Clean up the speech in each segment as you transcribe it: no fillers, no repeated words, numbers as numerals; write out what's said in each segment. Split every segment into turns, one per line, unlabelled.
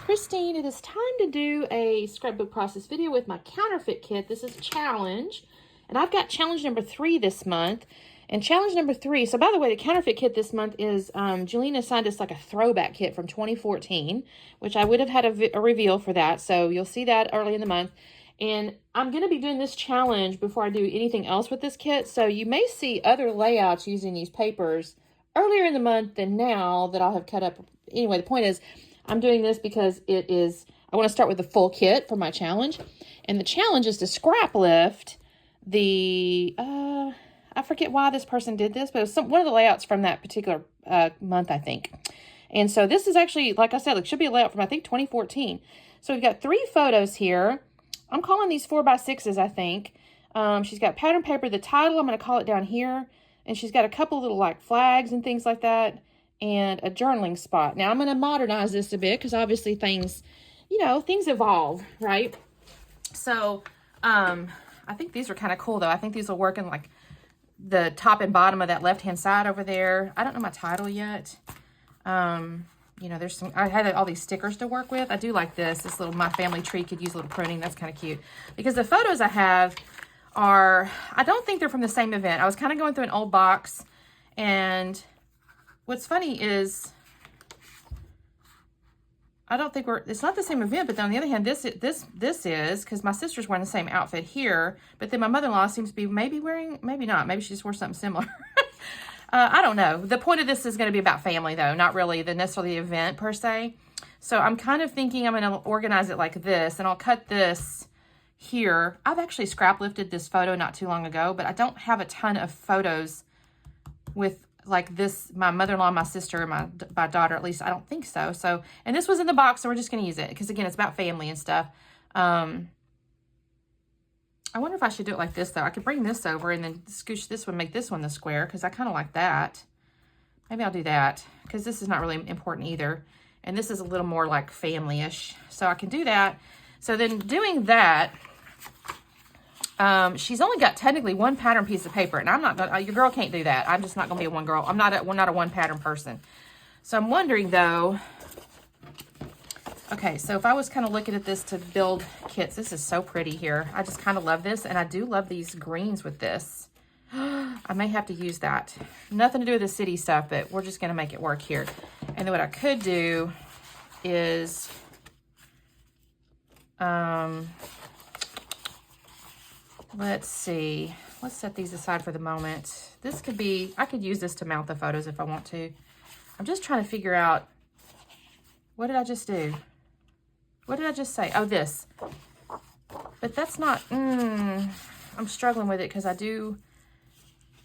Christine. It is time to do a scrapbook process video with my counterfeit kit. This is challenge, and I've got challenge number 3 this month. And challenge number 3, so by the way, the counterfeit kit this month is, Julene assigned us like a throwback kit from 2014, which I would have had a reveal for that, so you'll see that early in the month. And I'm going to be doing this challenge before I do anything else with this kit, so you may see other layouts using these papers earlier in the month than now that I'll have cut up. Anyway, the point is, I'm doing this because I want to start with the full kit for my challenge. And the challenge is to scrap lift the, I forget why this person did this, but it was one of the layouts from that particular month, I think. And so this is actually, like I said, it should be a layout from, I think, 2014. So we've got 3 photos here. I'm calling these 4x6s, I think. She's got pattern paper. The title, I'm going to call it down here. And she's got a couple little like flags and things like that, and a journaling spot. Now I'm going to modernize this a bit because obviously things, things evolve, right? So I think these are kind of cool though. I think these will work in like the top and bottom of that left-hand side over there. I don't know my title yet. There's some, I had all these stickers to work with. I do like this little, my family tree could use a little pruning. That's kind of cute because the photos I have are, I don't think they're from the same event. I was kind of going through an old box, and what's funny is I don't think it's not the same event, but then on the other hand, this is, because my sister's wearing the same outfit here, but then my mother-in-law seems to be maybe wearing, maybe not, maybe she just wore something similar. I don't know. The point of this is going to be about family though, not really necessarily the event per se. So I'm kind of thinking I'm going to organize it like this, and I'll cut this here. I've actually scrap lifted this photo not too long ago, but I don't have a ton of photos with like this, my mother-in-law, my sister, my daughter, at least I don't think so. So, and this was in the box, so we're just going to use it because again, it's about family and stuff. I wonder if I should do it like this though. I could bring this over and then scooch this one, make this one the square, because I kind of like that. Maybe I'll do that because this is not really important either. And this is a little more like family-ish. So I can do that. So then doing that, she's only got technically 1 pattern piece of paper, and I'm not gonna, your girl can't do that. I'm just not gonna be a one girl. I'm not a 1 pattern person. So I'm wondering though, okay, so if I was kind of looking at this to build kits, this is so pretty here. I just kind of love this, and I do love these greens with this. I may have to use that. Nothing to do with the city stuff, but we're just gonna make it work here. And then what I could do is, let's see. Let's set these aside for the moment. This could be, I could use this to mount the photos if I want to. I'm just trying to figure out, what did I just do? What did I just say? Oh, this. But that's not, I'm struggling with it because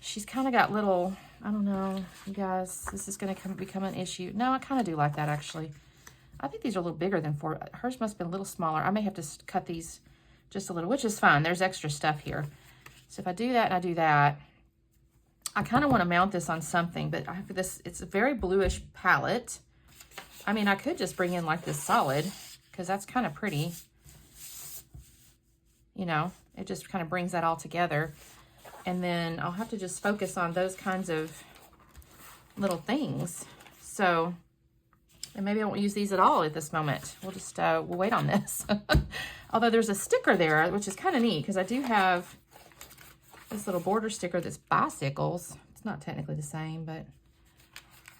she's kind of got little, I don't know, you guys, this is going to become an issue. No, I kind of do like that actually. I think these are a little bigger than 4. Hers must have been a little smaller. I may have to cut these just a little, which is fine. There's extra stuff here. So if I do that and I do that, I kind of want to mount this on something, but I have this, it's a very bluish palette. I mean, I could just bring in like this solid because that's kind of pretty. It just kind of brings that all together. And then I'll have to just focus on those kinds of little things. So, and maybe I won't use these at all at this moment. We'll just, we'll wait on this. Although there's a sticker there, which is kind of neat because I do have this little border sticker that's bicycles. It's not technically the same, but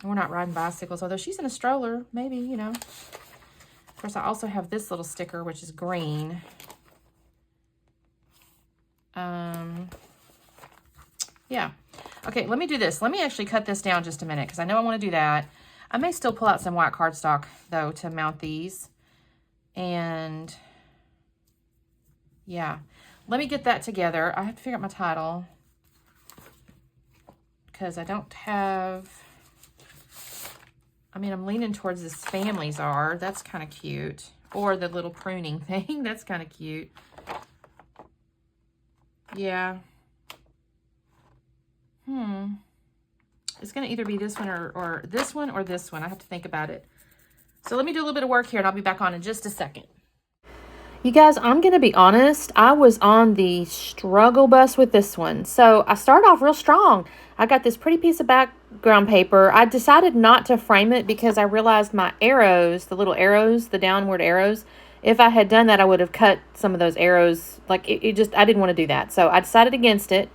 we're not riding bicycles. Although she's in a stroller, maybe, Of course, I also have this little sticker, which is green. Yeah. Okay, let me do this. Let me actually cut this down just a minute because I know I want to do that. I may still pull out some white cardstock, though, to mount these. And, yeah. Let me get that together. I have to figure out my title. Because I don't have... I mean, I'm leaning towards this families are. That's kind of cute. Or the little pruning thing. That's kind of cute. Yeah. It's going to either be this one or this one or this one. I have to think about it. So let me do a little bit of work here and I'll be back on in just a second. You guys, I'm going to be honest. I was on the struggle bus with this one. So I started off real strong. I got this pretty piece of background paper. I decided not to frame it because I realized my arrows, the little arrows, the downward arrows, if I had done that, I would have cut some of those arrows. Like it just, I didn't want to do that. So I decided against it.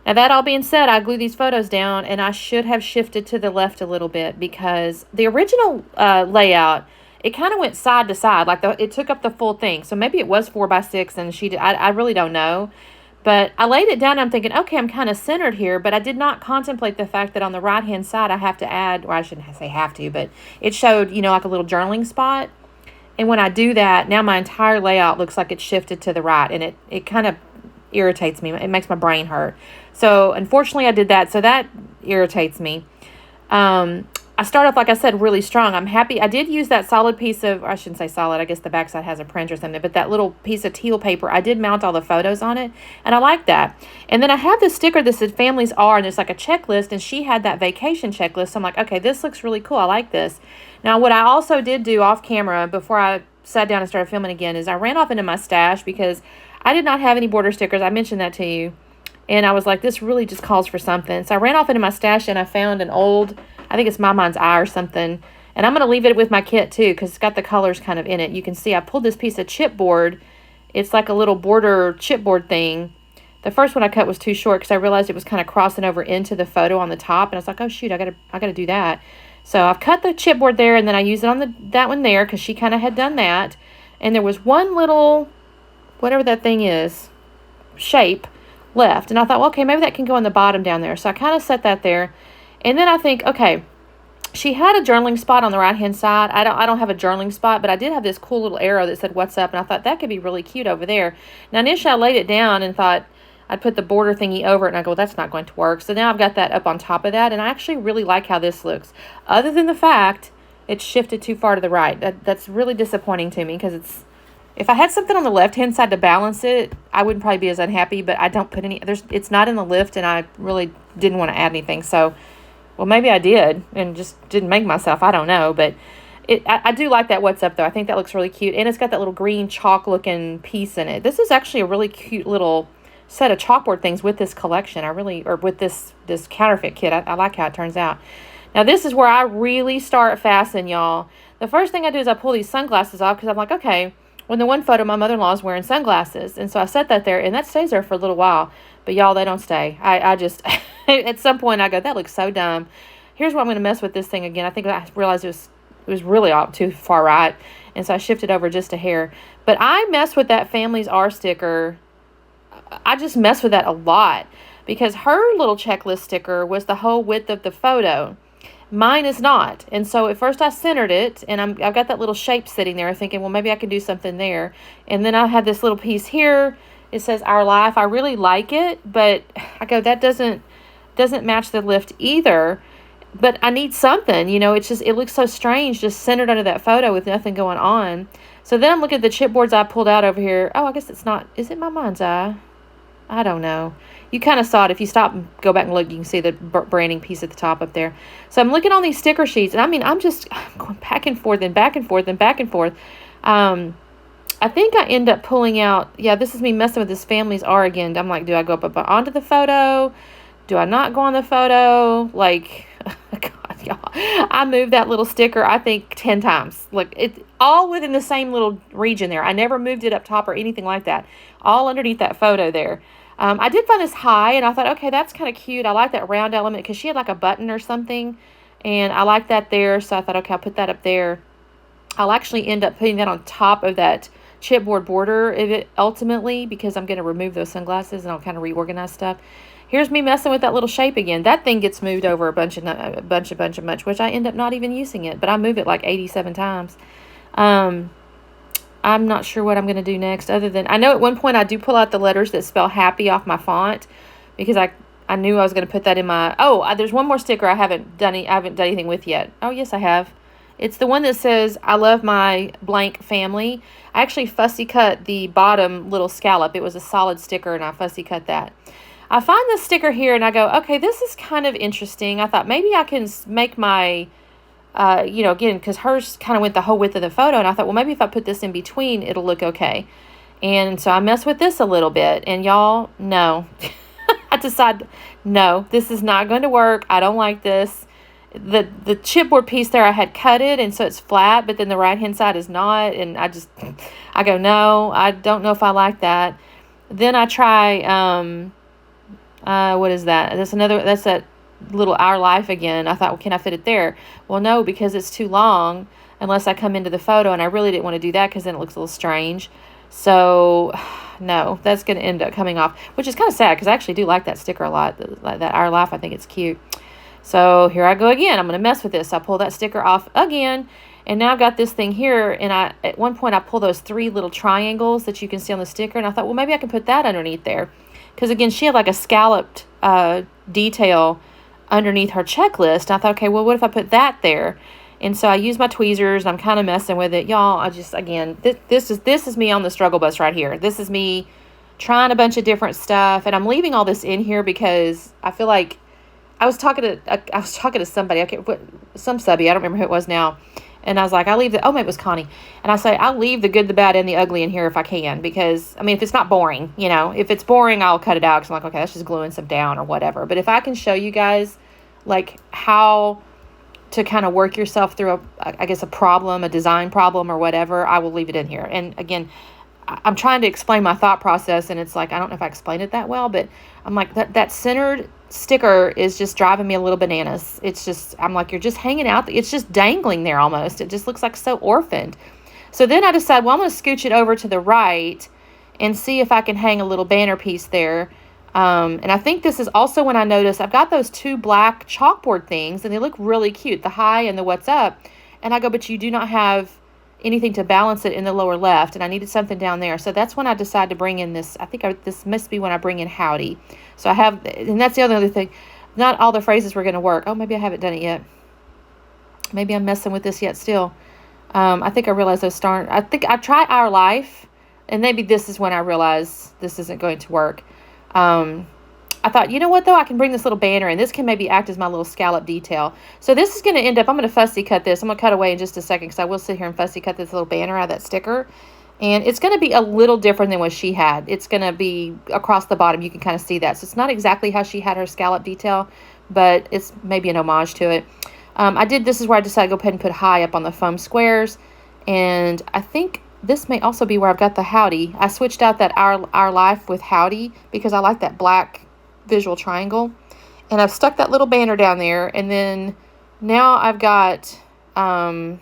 Now that all being said, I glued these photos down and I should have shifted to the left a little bit because the original layout, it kind of went side to side, like it took up the full thing. So maybe it was 4x6 and she did, I really don't know. But I laid it down and I'm thinking, okay, I'm kind of centered here, but I did not contemplate the fact that on the right-hand side I have to add, or I shouldn't say have to, but it showed, you know, like a little journaling spot. And when I do that, now my entire layout looks like it's shifted to the right, and it kind of irritates me. It makes my brain hurt. So unfortunately I did that, so that irritates me. I start off, like I said, really strong. I'm happy. I did use that solid piece of, I shouldn't say solid, I guess the backside has a print or something, but that little piece of teal paper, I did mount all the photos on it, and I like that. And then I have this sticker that said families are, and there's like a checklist, and she had that vacation checklist. So I'm like, okay, this looks really cool. I like this. Now, what I also did do off camera before I sat down and started filming again is I ran off into my stash because I did not have any border stickers. I mentioned that to you. And I was like, this really just calls for something. So I ran off into my stash and I found an old, I think it's My Mind's Eye or something. And I'm going to leave it with my kit too because it's got the colors kind of in it. You can see I pulled this piece of chipboard. It's like a little border chipboard thing. The first one I cut was too short because I realized it was kind of crossing over into the photo on the top. And I was like, oh shoot, I gotta do that. So I've cut the chipboard there and then I used it on that one there because she kind of had done that. And there was one little, whatever that thing is, shape left. And I thought, well, okay, maybe that can go on the bottom down there. So I kind of set that there. And then I think, okay, she had a journaling spot on the right-hand side. I don't have a journaling spot, but I did have this cool little arrow that said, what's up? And I thought that could be really cute over there. Now, initially I laid it down and thought I'd put the border thingy over it. And I go, well, that's not going to work. So now I've got that up on top of that. And I actually really like how this looks. Other than the fact it's shifted too far to the right. That's really disappointing to me because if I had something on the left-hand side to balance it, I wouldn't probably be as unhappy, but I don't put any, it's not in the lift, and I really didn't want to add anything, so, well, maybe I did, and just didn't make myself, I don't know, but I do like that what's up, though. I think that looks really cute, and it's got that little green chalk-looking piece in it. This is actually a really cute little set of chalkboard things with this collection, or with this counterfeit kit. I like how it turns out. Now, this is where I really start fasting, y'all. The first thing I do is I pull these sunglasses off, because I'm like, okay, when the one photo, my mother-in-law is wearing sunglasses. And so I set that there, and that stays there for a little while. But, y'all, they don't stay. I just, at some point, I go, that looks so dumb. Here's why I'm going to mess with this thing again. I think I realized it was really off too far right. And so I shifted over just a hair. But I mess with that Families Are sticker. I just mess with that a lot. Because her little checklist sticker was the whole width of the photo. Mine is not. And so at first I centered it, and I've got that little shape sitting there thinking, well, maybe I can do something there. And then I had this little piece here. It says Our Life. I really like it, but I go, that doesn't match the lift either. But I need something, you know, it looks so strange just centered under that photo with nothing going on. So then I'm looking at the chipboards I pulled out over here. Oh, I guess it's not, is it My Mind's Eye? I don't know. You kind of saw it. If you stop and go back and look, you can see the branding piece at the top up there. So I'm looking on these sticker sheets, and I mean, I'm going back and forth and back and forth and back and forth. I think I end up pulling out, yeah, this is me messing with this Families Are again. I'm like, do I go up onto the photo? Do I not go on the photo? Like, God, y'all. I moved that little sticker, I think, 10 times. Like, it's all within the same little region there. I never moved it up top or anything like that. All underneath that photo there. I did find this high, and I thought, okay, that's kind of cute. I like that round element because she had like a button or something, and I like that there. So I thought, okay, I'll put that up there. I'll actually end up putting that on top of that chipboard border of it ultimately because I'm going to remove those sunglasses and I'll kind of reorganize stuff. Here's me messing with that little shape again. That thing gets moved over a bunch, which I end up not even using it, but I move it like 87 times. I'm not sure what I'm going to do next other than, I know at one point I do pull out the letters that spell happy off my font because I knew I was going to put that in my, there's one more sticker I haven't done anything with yet. Oh, yes, I have. It's the one that says, I love my blank family. I actually fussy cut the bottom little scallop. It was a solid sticker and I fussy cut that. I find this sticker here and I go, okay, this is kind of interesting. I thought maybe I can make my, again, because hers kind of went the whole width of the photo. And I thought, well, maybe if I put this in between, it'll look okay. And so I messed with this a little bit. And y'all, no. I decided, no, this is not going to work. I don't like this. The chipboard piece there, I had cut it, and so it's flat, but then the right-hand side is not. And I go, no, I don't know if I like that. Then I try, what is that? That's that little Our Life again. I thought, well, can I fit it there? Well, no, because it's too long unless I come into the photo, and I really didn't want to do that because then it looks a little strange. So, no, that's going to end up coming off, which is kind of sad because I actually do like that sticker a lot, that Our Life. I think it's cute. So, here I go again. I'm going to mess with this. I pull that sticker off again, and now I've got this thing here, and at one point I pull those 3 little triangles that you can see on the sticker, and I thought, well, maybe I can put that underneath there. Because, again, she had like a scalloped detail underneath her checklist. I thought, okay, well, what if I put that there? And so I use my tweezers, and I'm kind of messing with it. Y'all, I just, again, this is me on the struggle bus right here. This is me trying a bunch of different stuff, and I'm leaving all this in here because I feel like I was talking to somebody, some subby, I don't remember who it was now, and I was like, maybe it was Connie, and I say, I'll leave the good, the bad, and the ugly in here if I can, because, I mean, if it's not boring, if it's boring, I'll cut it out, because I'm like, okay, that's just gluing some down or whatever. But if I can show you guys, like, how to kind of work yourself through a problem, a design problem or whatever, I will leave it in here. And again, I'm trying to explain my thought process, and it's like, I don't know if I explained it that well, but I'm like, that centered sticker is just driving me a little bananas. It's just, I'm like, you're just hanging out. It's just dangling there almost. It just looks like so orphaned. So then I decide, well, I'm going to scooch it over to the right and see if I can hang a little banner piece there. And I think this is also when I noticed I've got those 2 black chalkboard things, and they look really cute, the hi and the what's up. And I go, but you do not have anything to balance it in the lower left, and I needed something down there. So that's when I decided to bring in this. This must be when I bring in howdy. So I have, and that's the other thing. Not all the phrases were going to work. Oh, maybe I haven't done it yet. Maybe I'm messing with this yet still. I think I realized I think I try Our Life, and maybe this is when I realized this isn't going to work. I thought, you know what, though? I can bring this little banner, and this can maybe act as my little scallop detail. So this is going to end up, I'm going to fussy cut this. I'm going to cut away in just a second because I will sit here and fussy cut this little banner out of that sticker. And it's going to be a little different than what she had. It's going to be across the bottom. You can kind of see that. So it's not exactly how she had her scallop detail, but it's maybe an homage to it. This is where I decided to go ahead and put hi up on the foam squares. And I think this may also be where I've got the howdy. I switched out that Our Life with howdy because I like that black visual triangle. And I've stuck that little banner down there. And then now I've got, I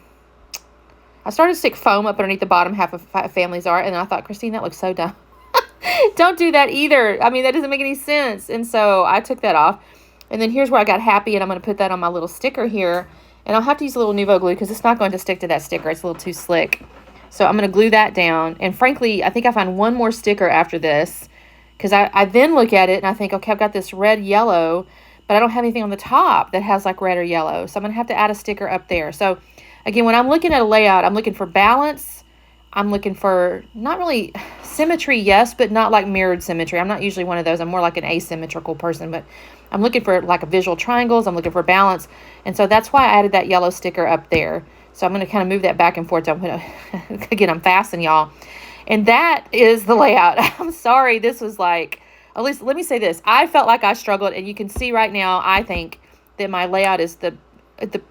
started to stick foam up underneath the bottom half of Families Art. And I thought, Christine, that looks so dumb. Don't do that either. I mean, that doesn't make any sense. And so I took that off. And then here's where I got happy. And I'm going to put that on my little sticker here. And I'll have to use a little Nuvo glue because it's not going to stick to that sticker. It's a little too slick. So I'm going to glue that down. And frankly, I think I find one more sticker after this. Because I then look at it and I think, okay, I've got this red, yellow, but I don't have anything on the top that has like red or yellow. So I'm going to have to add a sticker up there. So again, when I'm looking at a layout, I'm looking for balance. I'm looking for not really symmetry, yes, but not like mirrored symmetry. I'm not usually one of those. I'm more like an asymmetrical person, but I'm looking for like a visual triangles. I'm looking for balance. And so that's why I added that yellow sticker up there. So I'm going to kind of move that back and forth. Again, I'm fasting, y'all. And that is the layout. I'm sorry. This was like, at least let me say this. I felt like I struggled, and you can see right now, I think that my layout is the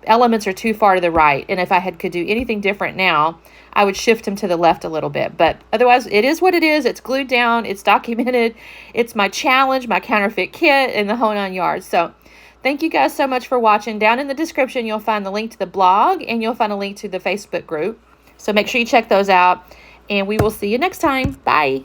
elements are too far to the right. And if I could do anything different now, I would shift them to the left a little bit. But otherwise, it is what it is. It's glued down. It's documented. It's my challenge, my counterfeit kit, and the whole 9 yards. So thank you guys so much for watching. Down in the description, you'll find the link to the blog, and you'll find a link to the Facebook group. So make sure you check those out. And we will see you next time. Bye.